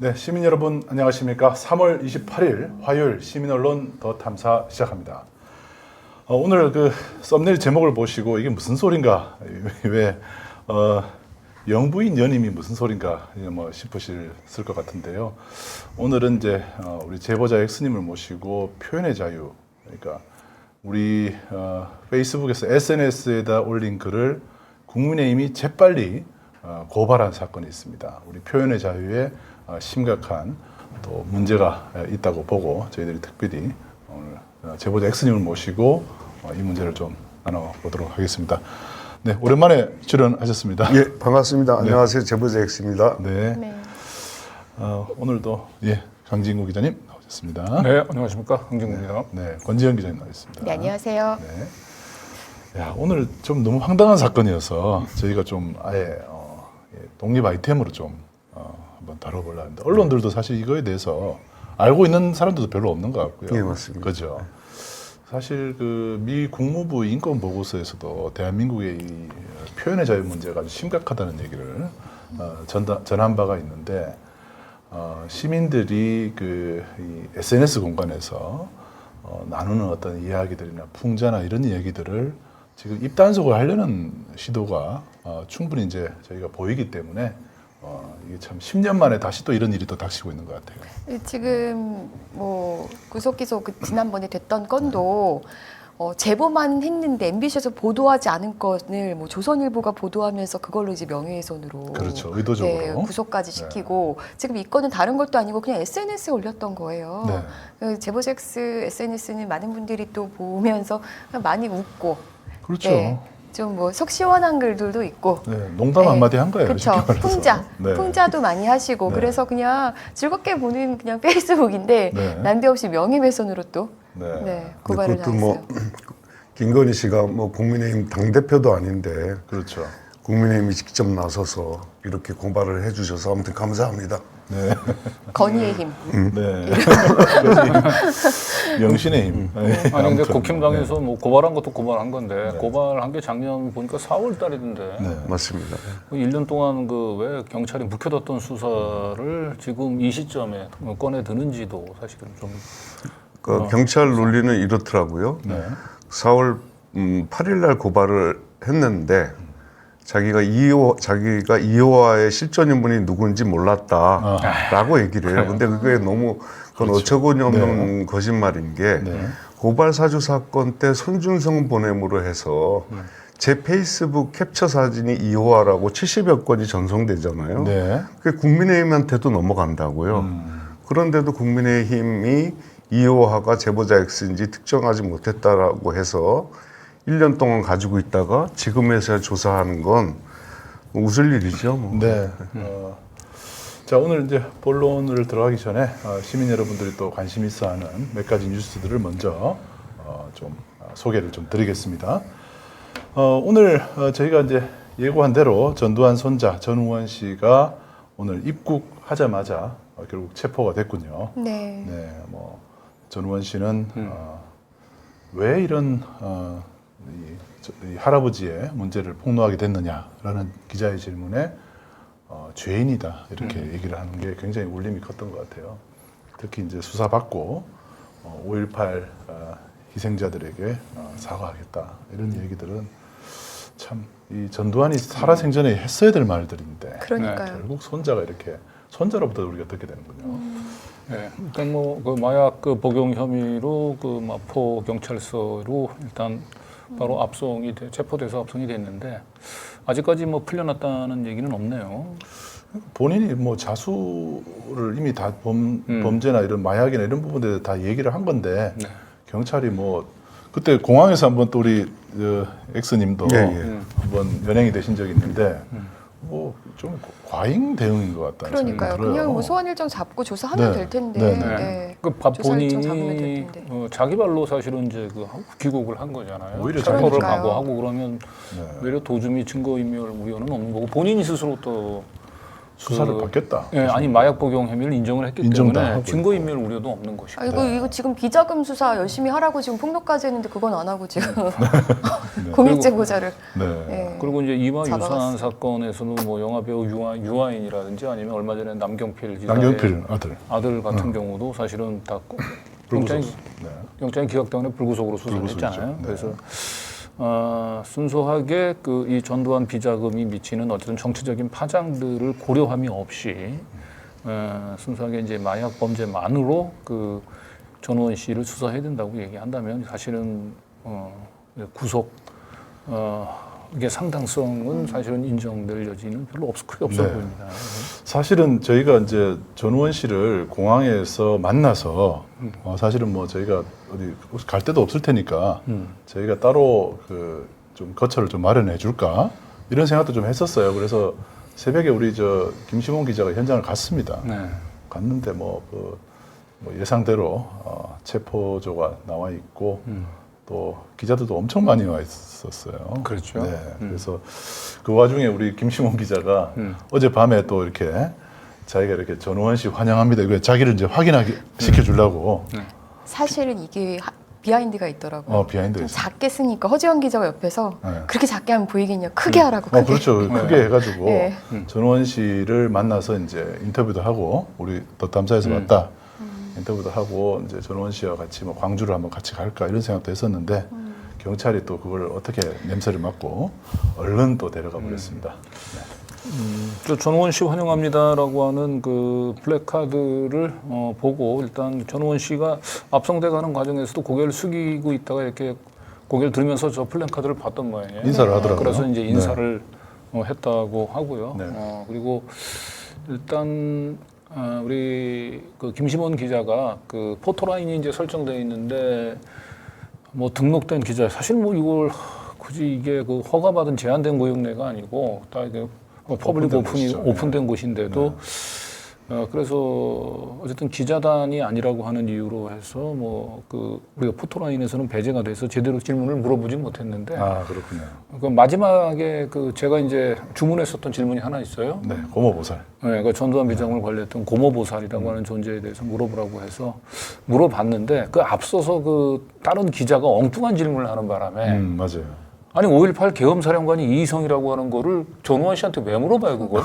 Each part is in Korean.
네, 시민 여러분 안녕하십니까? 3월 28일 화요일 시민언론 더 탐사 시작합니다. 오늘 그 썸네일 제목을 보시고 이게 무슨 소린가? 왜 영부인 연임이 무슨 소린가? 뭐 싶으실 것 같은데요. 오늘은 이제 우리 제보자 X님을 모시고 표현의 자유, 그러니까 우리 페이스북에서 SNS에다 올린 글을 국민의힘이 재빨리 고발한 사건이 있습니다. 우리 표현의 자유에 심각한 또 문제가 있다고 보고 저희들이 특별히 오늘 제보자 X님을 모시고 이 문제를 좀 나눠보도록 하겠습니다. 네, 오랜만에 출연하셨습니다. 예, 반갑습니다. 네. 안녕하세요. 제보자 X입니다. 네. 네. 오늘도 강진구 기자님 나오셨습니다. 네, 안녕하십니까. 강진구입니다. 네, 권지현 기자님 나오셨습니다. 네, 안녕하세요. 네. 야, 오늘 좀 너무 황당한 사건이어서 저희가 좀 아예 독립 아이템으로 좀 한번 다뤄보려고 합니다. 언론들도 사실 이거에 대해서 알고 있는 사람들도 별로 없는 것 같고요. 네, 맞습니다. 그죠? 사실 그 미 국무부 인권 보고서에서도 대한민국의 이 표현의 자유 문제가 아주 심각하다는 얘기를 전한 바가 있는데 시민들이 이 SNS 공간에서 나누는 어떤 이야기들이나 풍자나 이런 얘기들을 지금 입단속을 하려는 시도가 충분히 이제 저희가 보이기 때문에 이게 참 10년 만에 다시 또 이런 일이 또 닥치고 있는 것 같아요. 지금 뭐 구속 기소 지난번에 됐던 건도 제보만 했는데 MBC에서 보도하지 않은 건을 뭐 조선일보가 보도하면서 그걸로 이제 명예훼손으로 그렇죠, 의도적으로 네, 구속까지 시키고 지금 이 건은 다른 것도 아니고 그냥 SNS에 올렸던 거예요. 네. 제보자 X SNS는 많은 분들이 또 보면서 많이 웃고 그렇죠. 네. 좀 뭐 속 시원한 글들도 있고 농담 한마디 한 거예요. 그렇죠. 풍자도 많이 하시고 그래서 그냥 즐겁게 보는 그냥 페이스북인데 난데없이 명예훼손으로 또 고발을 당했어요. 뭐 김건희 씨가 뭐 국민의힘 당 대표도 아닌데 그렇죠. 국민의힘이 직접 나서서 이렇게 고발을 해주셔서 아무튼 감사합니다. 네. 건의의 힘. 네. 명신의 힘. 아니 근데 국힘당에서 뭐 고발한 것도 고발한 건데 고발한 게 작년 보니까 4월 달이던데. 네, 맞습니다. 1년 동안 그 왜 경찰이 묵혀뒀던 수사를 지금 이 시점에 꺼내 드는지도 사실은 좀. 경찰 논리는 이렇더라고요. 4월 8일 날 고발을 했는데 자기가 이호와의 실존 인물이 누군지 몰랐다라고 얘기를 해요. 근데 그게 너무 그건 어처구니 없는 거짓말인 게 고발 사주 사건 때 손준성 보냄으로 해서 제 페이스북 캡처 사진이 이호와라고 70여 건이 전송되잖아요. 그게 국민의힘한테도 넘어간다고요. 그런데도 국민의힘이 이호화가 제보자 X인지 특정하지 못했다라고 해서 1년 동안 가지고 있다가 지금에서야 조사하는 건 웃을 일이죠. 뭐. 네. 자, 오늘 이제 본론을 들어가기 전에 시민 여러분들이 또 관심 있어하는 몇 가지 뉴스들을 먼저 좀 소개를 좀 드리겠습니다. 오늘 저희가 이제 예고한 대로 전두환 손자 전우원 씨가 오늘 입국하자마자 결국 체포가 됐군요. 네. 네, 뭐 전우원 씨는 왜 이런 이 할아버지의 문제를 폭로하게 됐느냐라는 기자의 질문에 죄인이다 이렇게 얘기를 하는 게 굉장히 울림이 컸던 것 같아요. 특히 이제 수사받고 5.18 희생자들에게 사과하겠다 이런 얘기들은 참 이 전두환이 살아생전에 했어야 될 말들인데 그러니까요. 결국 손자가 이렇게 손자로부터 우리가 듣게 되는군요. 네, 일단 뭐 그 마약 복용 혐의로 그 마포 경찰서로 일단 바로 체포돼서 압송이 됐는데 아직까지 뭐 풀려났다는 얘기는 없네요. 본인이 뭐 자수를 이미 다 범죄나 이런 마약이나 이런 부분에 다 얘기를 한 건데 경찰이 뭐 그때 공항에서 한번 또 우리 엑스님도 한번 연행이 되신 적이 있는데 뭐 좀 과잉 대응인 것 같다는 생각이 그러니까요. 들어요. 그냥 뭐 소환 일정 잡고 조사하면 될 텐데. 그 본인이 자기 발로 사실은 이제 그 귀국을 한 거잖아요. 오히려 체포를 각오하고 그러면 오히려 도주미 증거인멸 우려는 없는 거고 본인이 스스로 또 수사를 받겠다. 예, 아니 마약 복용 혐의를 인정을 했기 인정도 때문에 하고 증거인멸 우려도 없는 것이고. 아, 이거 지금 비자금 수사 열심히 하라고 지금 폭로까지 했는데 그건 안 하고 지금 공익제보자를. 네. 예. 그리고 이제 이마 유산 잡아갔어요. 사건에서는 뭐 영화 배우 유아인이라든지 아니면 얼마 전에 남경필 지사의 남경필 아들. 아들 같은 경우도 사실은 다 불구속. 영장이, 네. 영장이 기각 때문에 불구속으로 수사했잖아요. 불구속이죠. 네. 그래서 순수하게 그 이 전두환 비자금이 미치는 어쨌든 정치적인 파장들을 고려함이 없이 순수하게 이제 마약 범죄만으로 그 전우원 씨를 수사해야 된다고 얘기한다면 사실은 구속 이게 상당성은 사실은 인정될 여지는 별로 크게 없어 네. 보입니다. 사실은 저희가 이제 전우원 씨를 공항에서 만나서 사실은 뭐 저희가 어디 갈 데도 없을 테니까 저희가 따로 그 좀 거처를 좀 마련해 줄까 이런 생각도 좀 했었어요. 그래서 새벽에 우리 저 김시몬 기자가 현장을 갔습니다. 네. 갔는데 뭐 예상대로 체포조가 나와 있고 또 기자들도 엄청 많이 와 있었어요. 그렇죠. 네, 그래서 그 와중에 우리 김시몬 기자가 어젯밤에 또 이렇게 자기가 이렇게 전우원 씨 환영합니다. 이거 자기를 이제 확인하게 시켜주려고. 사실은 이게 비하인드가 있더라고요. 비하인드 좀 있어요. 작게 쓰니까 허지원 기자가 옆에서 네. 그렇게 작게 하면 보이겠냐? 크게 하라고. 크게. 그렇죠. 크게 해가지고 네. 전우원 씨를 만나서 이제 인터뷰도 하고 우리 덧담사에서 왔다 인터뷰도 하고 이제 전우원 씨와 같이 뭐 광주를 한번 같이 갈까 이런 생각도 했었는데 경찰이 또 그걸 어떻게 냄새를 맡고 얼른 또 데려가 버렸습니다. 저 전우원 씨 환영합니다라고 하는 그 플래카드를 보고 일단 전우원 씨가 압송돼 가는 과정에서도 고개를 숙이고 있다가 이렇게 고개를 들면서 저 플래카드를 봤던 모양이에요. 인사를 하더라고요. 그래서 이제 인사를 했다고 하고요. 네. 그리고 일단 우리 그 김시몬 기자가 그 포토라인이 이제 설정되어 있는데 뭐 등록된 기자 사실 뭐 이걸 굳이 이게 그 허가받은 제한된 고용례가 아니고 다 이게 퍼블릭 오픈된 곳인데도 그래서 어쨌든 기자단이 아니라고 하는 이유로 해서 뭐 그 우리가 포토라인에서는 배제가 돼서 제대로 질문을 물어보지 못했는데 그렇군요. 그 마지막에 그 제가 이제 주문했었던 질문이 하나 있어요. 네, 고모보살. 네, 그 전두환 비자금을 관리했던 고모보살이라고 하는 존재에 대해서 물어보라고 해서 물어봤는데 그 앞서서 그 다른 기자가 엉뚱한 질문을 하는 바람에 맞아요. 아니 5.18 계엄사령관이 이희성이라고 하는 거를 전우환 씨한테 왜 물어봐요 그걸?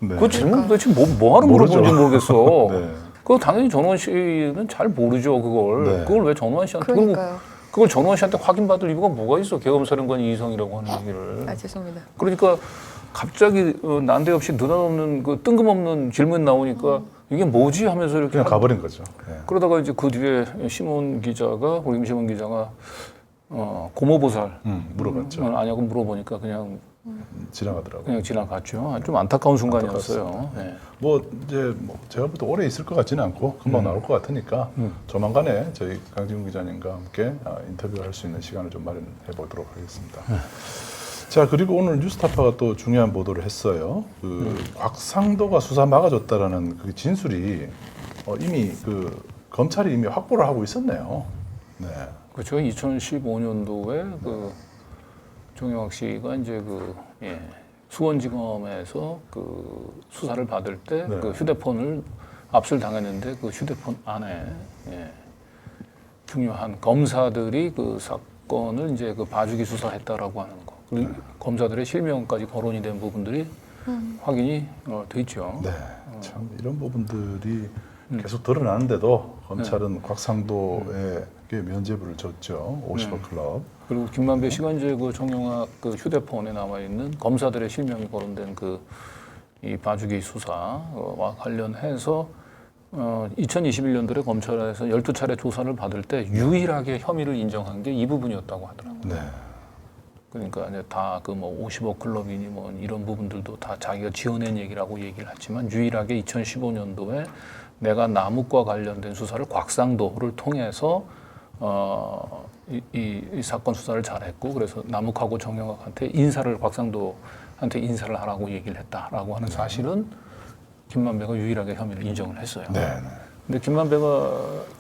네. 그 질문 도대체 뭐 하러 모르죠. 물어보는지 모르겠어. 네. 그거 당연히 전우환 씨는 잘 모르죠 그걸. 네. 그걸 왜 전우환 씨한테 그러니까요. 그걸 전우환 씨한테 확인받을 이유가 뭐가 있어 계엄사령관이 이희성이라고 하는 얘기를. 죄송합니다. 그러니까 갑자기 난데없이 느닷없는 그 뜬금없는 질문 나오니까 이게 뭐지 하면서 이렇게 그냥 가버린 거죠. 네. 그러다가 이제 그 뒤에 시몬 기자가 우리 시몬 기자가 고모보살 물어봤죠. 아냐고 물어보니까 그냥 지나가더라고요. 그냥 지나갔죠. 좀 안타까운 순간이었어요. 네. 뭐 이제 뭐 제가 볼 때 오래 있을 것 같지는 않고 금방 나올 것 같으니까 조만간에 저희 강진구 기자님과 함께 인터뷰할 수 있는 시간을 좀 마련해 보도록 하겠습니다. 자, 그리고 오늘 뉴스타파가 또 중요한 보도를 했어요. 그 곽상도가 수사 막아줬다라는 그 진술이 이미 그 검찰이 이미 확보를 하고 있었네요. 네. 그렇죠. 2015년도에 그 정영학 씨가 이제 그 수원지검에서 그 수사를 받을 때 네. 그 휴대폰을 압수를 당했는데 그 휴대폰 안에 중요한 검사들이 그 사건을 이제 그 봐주기 수사했다라고 하는 거. 그리고 검사들의 실명까지 거론이 된 부분들이 확인이 돼 있죠. 네. 참 이런 부분들이 계속 드러나는데도 검찰은 곽상도에게 면죄부를 줬죠. 50억 클럽. 그리고 김만배 씨가 이제 그 정영학 그 휴대폰에 남아 있는 검사들의 실명이 거론된 그 이 봐주기 수사와 관련해서 2021년도에 검찰에서 12차례 조사를 받을 때 유일하게 혐의를 인정한 게 이 부분이었다고 하더라고요. 네. 그러니까 이제 다 그 뭐 50억 클럽이니 뭐 이런 부분들도 다 자기가 지어낸 얘기라고 얘기를 했지만 유일하게 2015년도에 내가 남욱과 관련된 수사를 곽상도를 통해서 이 사건 수사를 잘했고 그래서 남욱하고 정영학한테 곽상도한테 인사를 하라고 얘기를 했다라고 하는 사실은 김만배가 유일하게 혐의를 인정을 했어요. 네. 근데 김만배가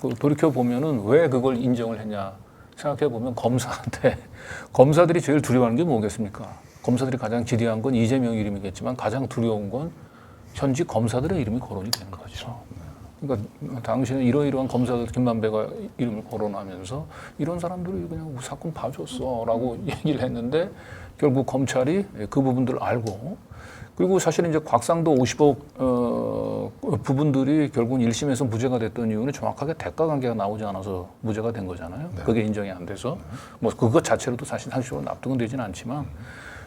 그 돌이켜 보면은 왜 그걸 인정을 했냐 생각해 보면 검사들이 제일 두려워하는 게 뭐겠습니까? 검사들이 가장 지대한 건 이재명 이름이겠지만 가장 두려운 건 현직 검사들의 이름이 거론이 되는 거죠. 그러니까 당신은 이러이러한 검사들 김만배가 이름을 거론하면서 이런 사람들이 그냥 사건 봐줬어라고 얘기를 했는데 결국 검찰이 그 부분들을 알고 그리고 사실은 이제 곽상도 50억 부분들이 결국은 1심에서 무죄가 됐던 이유는 정확하게 대가 관계가 나오지 않아서 무죄가 된 거잖아요. 네. 그게 인정이 안 돼서 뭐 그것 자체로도 사실 상식적으로 납득은 되지는 않지만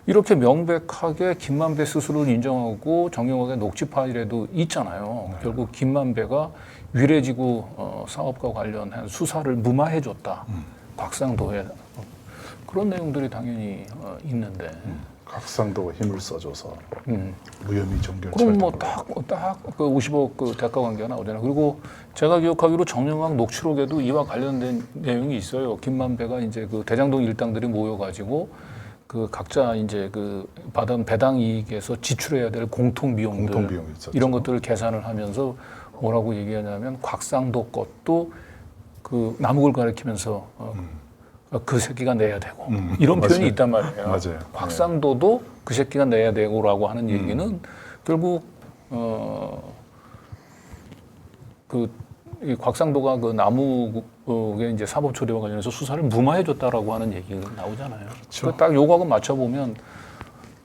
이렇게 명백하게 김만배 스스로를 인정하고 정영학의 녹취 파일에도 있잖아요. 네. 결국 김만배가 위례지구 사업과 관련한 수사를 무마해줬다. 곽상도에 그런 내용들이 당연히 있는데. 각상도가 힘을 써줘서 무혐의 종결. 그럼 뭐 딱 그 50억 그 대가 관계가 나오잖아요. 그리고 제가 기억하기로 정영학 녹취록에도 이와 관련된 내용이 있어요. 김만배가 이제 그 대장동 일당들이 모여가지고 그 각자 이제 그 받은 배당 이익에서 지출해야 될 공통 비용들 공통비용이 있었죠. 이런 것들을 계산을 하면서 뭐라고 얘기하냐면 곽상도 것도 그 남욱을 가리키면서 그 새끼가 내야 되고 이런 맞아요. 표현이 있단 말이에요. 맞아요. 곽상도도 그 새끼가 내야 되고라고 하는 얘기는 결국 이 곽상도가 그 남욱의 이제 사법 처리와 관련해서 수사를 무마해줬다라고 하는 얘기가 나오잖아요. 그렇죠. 딱 요거하고 맞춰보면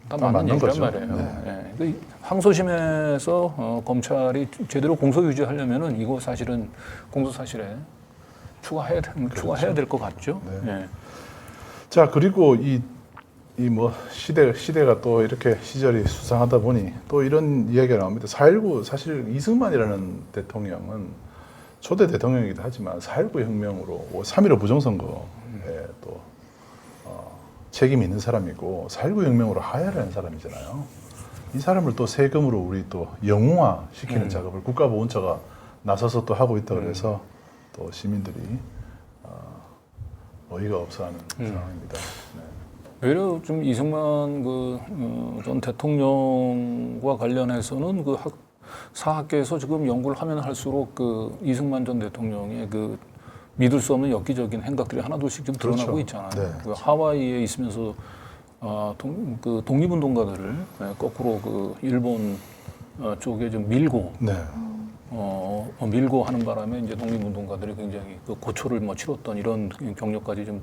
다 다 맞는 맞는 얘기란 거죠. 말이에요. 네. 예. 그 항소심에서 검찰이 제대로 공소 유지하려면은 이거 사실은 공소 사실에 추가해야 될 것 같죠. 네. 예. 자, 그리고 이 뭐 시대가 또 이렇게 시절이 수상하다 보니 또 이런 이야기가 나옵니다. 4.19 사실 이승만이라는 대통령은 초대 대통령이기도 하지만 4.19 혁명으로 3.15 부정선거에 또 책임이 있는 사람이고 4.19 혁명으로 하야를 한 사람이잖아요. 이 사람을 또 세금으로 우리 또 영웅화 시키는 작업을 국가보훈처가 나서서 또 하고 있다 그래서 또 시민들이 어이가 없어하는 상황입니다. 네. 오히려 좀 이승만 전 대통령과 관련해서는 그 사학계에서 지금 연구를 하면 할수록 그 이승만 전 대통령의 그 믿을 수 없는 엽기적인 행각들이 하나둘씩 좀 드러나고 그렇죠. 있잖아요. 네. 그 하와이에 있으면서 그 독립운동가들을 거꾸로 그 일본 쪽에 좀 밀고 네. 밀고 하는 바람에 이제 독립운동가들이 굉장히 그 고초를 치렀던 이런 경력까지 좀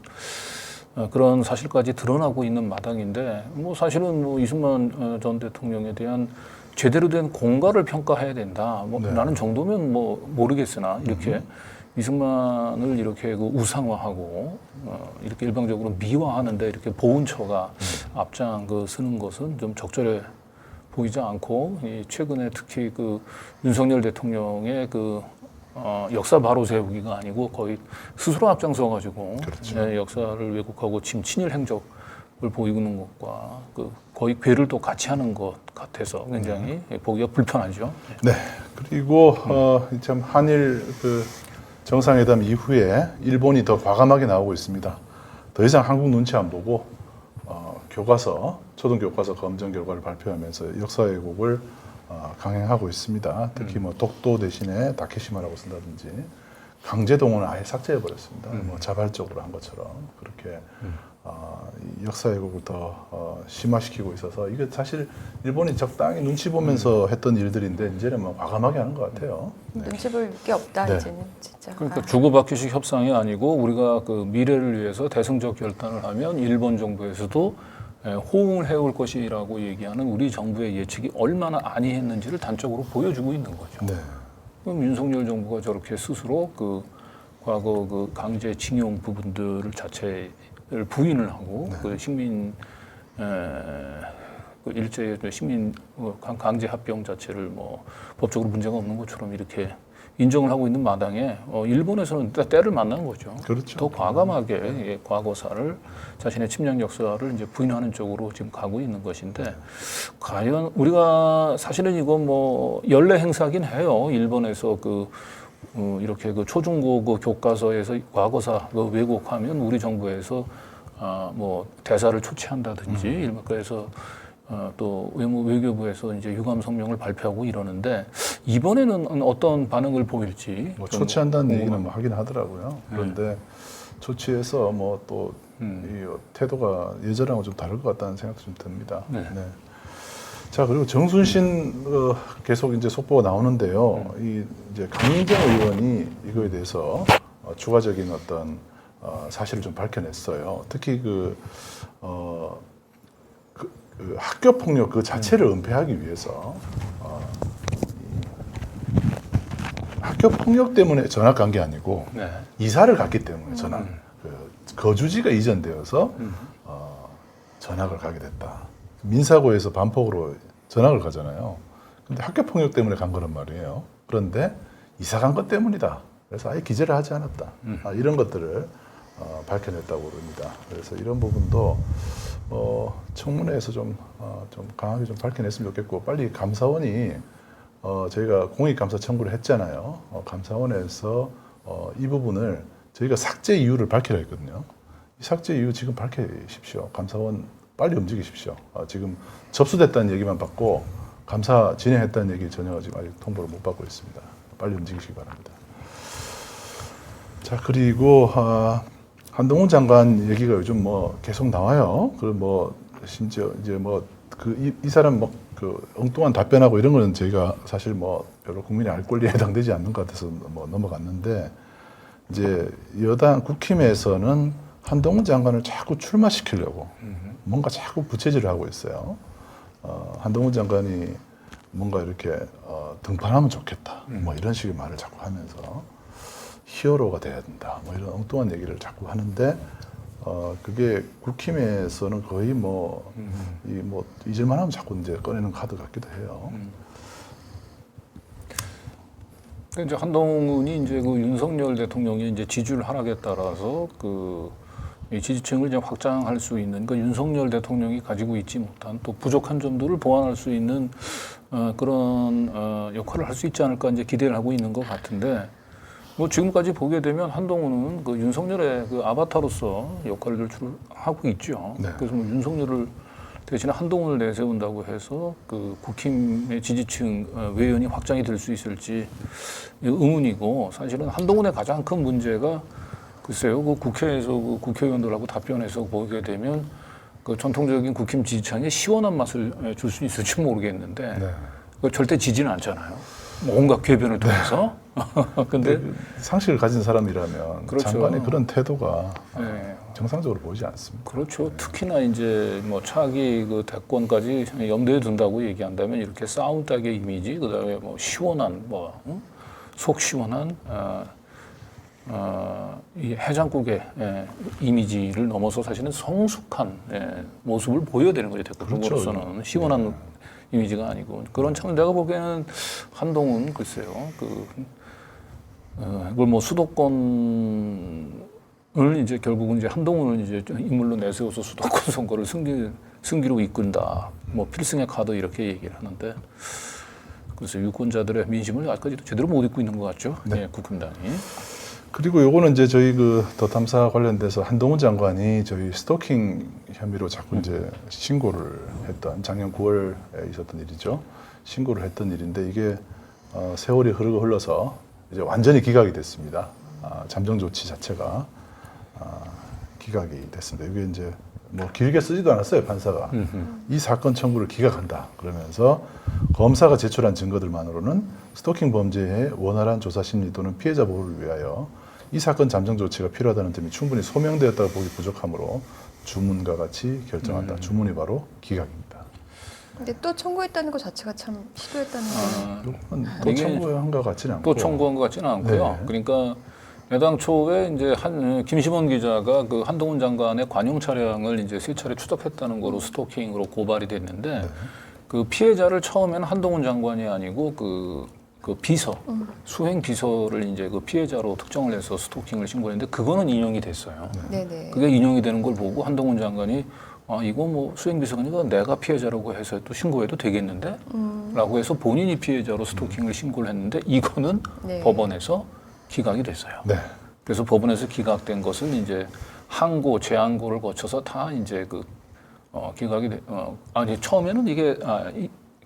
그런 사실까지 드러나고 있는 마당인데 뭐 사실은 뭐 이승만 전 대통령에 대한 제대로 된 공과를 평가해야 된다. 뭐 네. 라는 정도면 뭐 모르겠으나 이렇게 이승만을 이렇게 그 우상화하고 이렇게 일방적으로 미화하는데 이렇게 보훈처가 앞장 서는 것은 좀 적절해 보이지 않고 최근에 특히 그 윤석열 대통령의 그 역사 바로 세우기가 아니고 거의 스스로 앞장서 가지고 그렇죠. 역사를 왜곡하고 지금 친일 행적을 보이고 있는 것과 그 거의 괴를 또 같이 하는 것 같아서 굉장히 보기가 불편하죠. 네. 그리고 참 한일 그 정상회담 이후에 일본이 더 과감하게 나오고 있습니다. 더 이상 한국 눈치 안 보고 교과서, 초등교과서 검정 결과를 발표하면서 역사 왜곡을 강행하고 있습니다. 특히 뭐 독도 대신에 다케시마라고 쓴다든지 강제 동원을 아예 삭제해 버렸습니다. 뭐 자발적으로 한 것처럼 그렇게 이 역사 왜곡을 더 심화시키고 있어서 이게 사실 일본이 적당히 눈치 보면서 했던 일들인데 이제는 뭐 과감하게 하는 것 같아요. 눈치 볼 게 없다 네. 이제는 진짜. 그러니까 주고받기식 협상이 아니고 우리가 그 미래를 위해서 대승적 결단을 하면 일본 정부에서도 호응을 해올 것이라고 얘기하는 우리 정부의 예측이 얼마나 안이했는지를 단적으로 보여주고 있는 거죠. 네. 그럼 윤석열 정부가 저렇게 스스로 그 과거 그 강제 징용 부분들을 자체를 부인을 하고 그 식민 그 일제의 식민 강제 합병 자체를 뭐 법적으로 문제가 없는 것처럼 이렇게 인정을 하고 있는 마당에 일본에서는 때를 만난 거죠. 그렇죠. 더 과감하게 과거사를 자신의 침략 역사를 이제 부인하는 쪽으로 지금 가고 있는 것인데 과연 우리가 사실은 이거 뭐 연례 행사긴 해요. 일본에서 이렇게 그 초중고 그 교과서에서 과거사 왜곡하면 우리 정부에서 뭐 대사를 조치한다든지 그래서 또 외교부에서 이제 유감 성명을 발표하고 이러는데 이번에는 어떤 반응을 보일지 뭐 좀 조치한다는 얘기는 궁금합니다. 뭐 하긴 하더라고요. 그런데 조치해서 뭐 또 이 태도가 예전하고 좀 다를 것 같다는 생각도 좀 듭니다. 네. 네. 자, 그리고 정순신 계속 이제 속보가 나오는데요. 이 이제 강민정 의원이 이거에 대해서 추가적인 어떤 사실을 좀 밝혀냈어요. 특히 그 학교 폭력 그 자체를 은폐하기 위해서 학교 폭력 때문에 전학 간 게 아니고 네. 이사를 갔기 때문에 전학 그 거주지가 이전되어서 전학을 가게 됐다. 민사고에서 반폭으로 전학을 가잖아요. 근데 학교 폭력 때문에 간 거란 말이에요. 그런데 이사 간 것 때문이다. 그래서 아예 기재를 하지 않았다. 이런 것들을 밝혀냈다고 그럽니다. 그래서 이런 부분도 청문회에서 좀 강하게 좀 밝혀냈으면 좋겠고, 빨리 감사원이 저희가 공익감사 청구를 했잖아요. 감사원에서 이 부분을 저희가 삭제 이유를 밝히라 했거든요. 이 삭제 이유 지금 밝히십시오. 감사원 빨리 움직이십시오. 지금 접수됐다는 얘기만 받고 감사 진행했다는 얘기 전혀 지금 아직 통보를 못 받고 있습니다. 빨리 움직이시기 바랍니다. 자, 그리고 한동훈 장관 얘기가 요즘 뭐 계속 나와요. 그리고 뭐 심지어 이제 뭐 이 사람 뭐 그 엉뚱한 답변하고 이런 거는 저희가 사실 뭐 여러 국민의 알 권리에 해당되지 않는 것 같아서 뭐 넘어갔는데, 이제 여당 국힘에서는 한동훈 장관을 자꾸 출마시키려고 뭔가 자꾸 부채질을 하고 있어요. 한동훈 장관이 뭔가 이렇게 등판하면 좋겠다. 뭐 이런 식의 말을 자꾸 하면서 히어로가 돼야 된다. 뭐 이런 엉뚱한 얘기를 자꾸 하는데, 그게 국힘에서는 거의 잊을만 하면 자꾸 이제 꺼내는 카드 같기도 해요. 이제 한동훈이 이제 그 윤석열 대통령이 이제 지지율 하락에 따라서 이 지지층을 이제 확장할 수 있는, 그 윤석열 대통령이 가지고 있지 못한 또 부족한 점들을 보완할 수 있는 그런 역할을 할 수 있지 않을까 이제 기대를 하고 있는 것 같은데, 뭐 지금까지 보게 되면 한동훈은 그 윤석열의 그 아바타로서 역할을 하고 있죠. 네. 그래서 뭐 윤석열을 대신에 한동훈을 내세운다고 해서 그 국힘의 지지층 외연이 확장이 될 수 있을지 의문이고, 사실은 한동훈의 가장 큰 문제가 글쎄요, 그 국회에서 그 국회의원들하고 답변해서 보게 되면 그 전통적인 국힘 지지층에 시원한 맛을 줄 수 있을지 모르겠는데, 네. 그 절대 지지는 않잖아요. 뭐 온갖 궤변을 통해서. 근데 상식을 가진 사람이라면 그렇죠. 장관의 그런 태도가 네. 정상적으로 보이지 않습니다. 그렇죠. 특히나 이제 뭐 차기 그 대권까지 염두에 둔다고 얘기한다면 이렇게 싸움닭의 이미지, 그다음에 뭐 시원한 속 시원한 이 해장국의 이미지를 넘어서 사실은 성숙한 모습을 보여야 되는 거죠. 대통령으로서는 시원한 이미지가 아니고, 그런 참 내가 보기에는 한동훈 글쎄요, 그걸 뭐 수도권을 이제 결국은 이제 한동훈을 이제 인물로 내세워서 수도권 선거를 승기로 이끈다, 뭐 필승의 카드 이렇게 얘기를 하는데, 그래서 유권자들의 민심을 아직까지도 제대로 못 읽고 있는 것 같죠. 네. 국힘당이. 그리고 요거는 이제 저희 그 더 탐사 관련돼서 한동훈 장관이 저희 스토킹 혐의로 자꾸 이제 신고를 했던, 작년 9월에 있었던 일이죠. 신고를 했던 일인데, 이게 세월이 흘러서 이제 완전히 기각이 됐습니다. 잠정 조치 자체가 기각이 됐습니다. 이게 이제 뭐 길게 쓰지도 않았어요, 판사가. 이 사건 청구를 기각한다 그러면서 검사가 제출한 증거들만으로는 스토킹 범죄의 원활한 조사 심리 또는 피해자 보호를 위하여 이 사건 잠정 조치가 필요하다는 점이 충분히 소명되었다고 보기 부족하므로 주문과 같이 결정한다. 주문이 바로 기각입니다. 근데 또 청구했다는 것 자체가 참 시도했다는 게 이건 또 이게 청구한 것 같지는 않고. 또 청구한 것 같지는 않고요. 네. 그러니까 야당 초에 이제 김시몬 기자가 그 한동훈 장관의 관용 차량을 이제 3차례 추적했다는 거로 스토킹으로 고발이 됐는데, 그 피해자를 처음에는 한동훈 장관이 아니고 그 비서, 수행 비서를 이제 그 피해자로 특정을 해서 스토킹을 신고했는데, 그거는 인용이 됐어요. 네네. 그게 인용이 되는 걸 보고 한동훈 장관이 이거 뭐 수행 비서가 아니라 내가 피해자라고 해서 또 신고해도 되겠는데? 라고 해서 본인이 피해자로 스토킹을 신고를 했는데, 이거는 네. 법원에서 기각이 됐어요. 네. 그래서 법원에서 기각된 것을 이제 항고, 재항고를 거쳐서 다 이제 기각이 처음에는 이게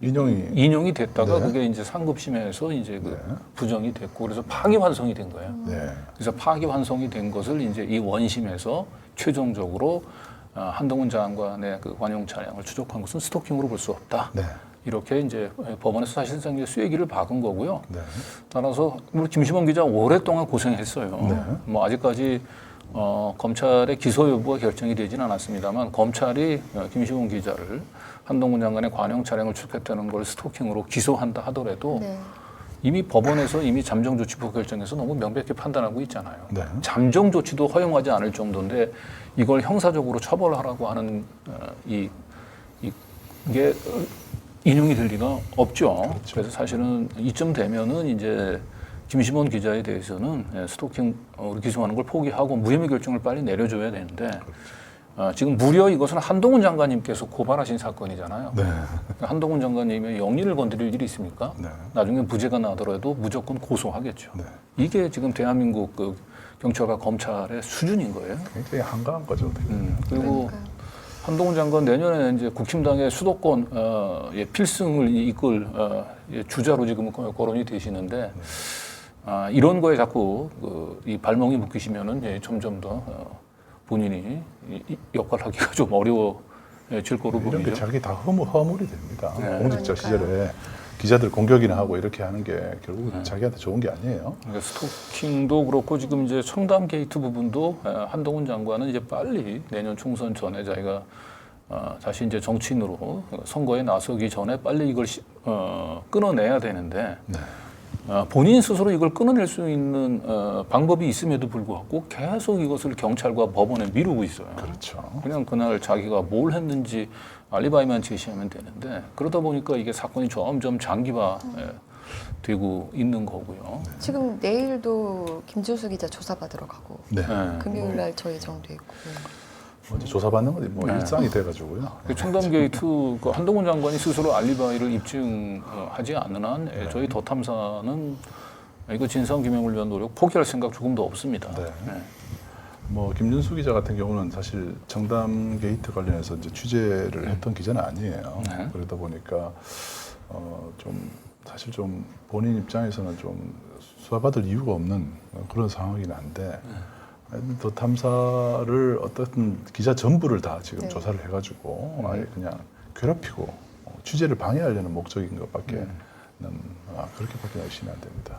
인용이 됐다가 네. 그게 이제 상급심에서 이제 네. 부정이 됐고, 그래서 파기환송이 된 거예요. 네. 그래서 파기환송이 된 것을 이제 이 원심에서 최종적으로 한동훈 장관의 그 관용 차량을 추적한 것은 스토킹으로 볼 수 없다. 네. 이렇게 이제 법원에서 사실상 이제 쐐기를 박은 거고요. 네. 따라서 우리 김시범 기자 오랫동안 고생했어요. 네. 뭐 아직까지 검찰의 기소 여부가 결정이 되지는 않았습니다만 검찰이 김시범 기자를 한동훈 장관의 관영 차량을 출격했다는 걸 스토킹으로 기소한다 하더라도 네. 이미 법원에서 이미 잠정조치부 결정해서 너무 명백히 판단하고 있잖아요. 네. 잠정조치도 허용하지 않을 정도인데 이걸 형사적으로 처벌하라고 하는 이게 인용이 될 리가 없죠. 그렇죠. 그래서 사실은 이쯤 되면은 이제 김시범 기자에 대해서는 스토킹으로 기소하는 걸 포기하고 무혐의 결정을 빨리 내려줘야 되는데 지금 무려 이것은 한동훈 장관님께서 고발하신 사건이잖아요. 네. 한동훈 장관님의 영리를 건드릴 일이 있습니까? 네. 나중에 무죄가 나더라도 무조건 고소하겠죠. 네. 이게 지금 대한민국 그 경찰과 검찰의 수준인 거예요. 굉장히 한가한 거죠. 어떻게 보면. 그리고 그러니까요. 한동훈 장관 내년에 이제 국힘당의 수도권 필승을 이끌 주자로 지금 거론이 되시는데 이런 거에 자꾸 이 발목이 묶이시면은 점점 더 본인이 역할하기가 좀 어려워질 거로 이런 게 보입니다. 자기 다 허물이 됩니다. 네. 공직자 그러니까요. 시절에 기자들 공격이나 하고 이렇게 하는 게 결국 자기한테 좋은 게 아니에요. 그러니까 스토킹도 그렇고 지금 이제 청담 게이트 부분도 한동훈 장관은 이제 빨리 내년 총선 전에 자기가 다시 이제 정치인으로 선거에 나서기 전에 빨리 이걸 끊어내야 되는데 네. 본인 스스로 이걸 끊어낼 수 있는 방법이 있음에도 불구하고 계속 이것을 경찰과 법원에 미루고 있어요. 그렇죠. 그냥 그날 자기가 뭘 했는지 알리바이만 제시하면 되는데 그러다 보니까 이게 사건이 점점 장기화되고 있는 거고요. 지금 내일도 김준수 기자 조사받으러 가고 네. 네. 금요일 날 저 예정돼 있고. 먼저 조사받는 건 뭐 네. 일상이 돼가지고요. 그 청담 게이트 그 한동훈 장관이 스스로 알리바이를 입증하지 않는 한 저희 더 탐사는 이거 진상 규명을 위한 노력 포기할 생각 조금도 없습니다. 네. 뭐 김준수 기자 같은 경우는 사실 청담 게이트 관련해서 이제 취재를 했던 기자는 아니에요. 네. 그러다 보니까 좀 사실 좀 본인 입장에서는 좀 수사받을 이유가 없는 그런 상황이긴 한데 더 탐사를 어떤 기자 전부를 다 지금 네. 조사를 해가지고 아예 그냥 괴롭히고 취재를 방해하려는 목적인 것밖에 그렇게밖에 의심이 안 됩니다.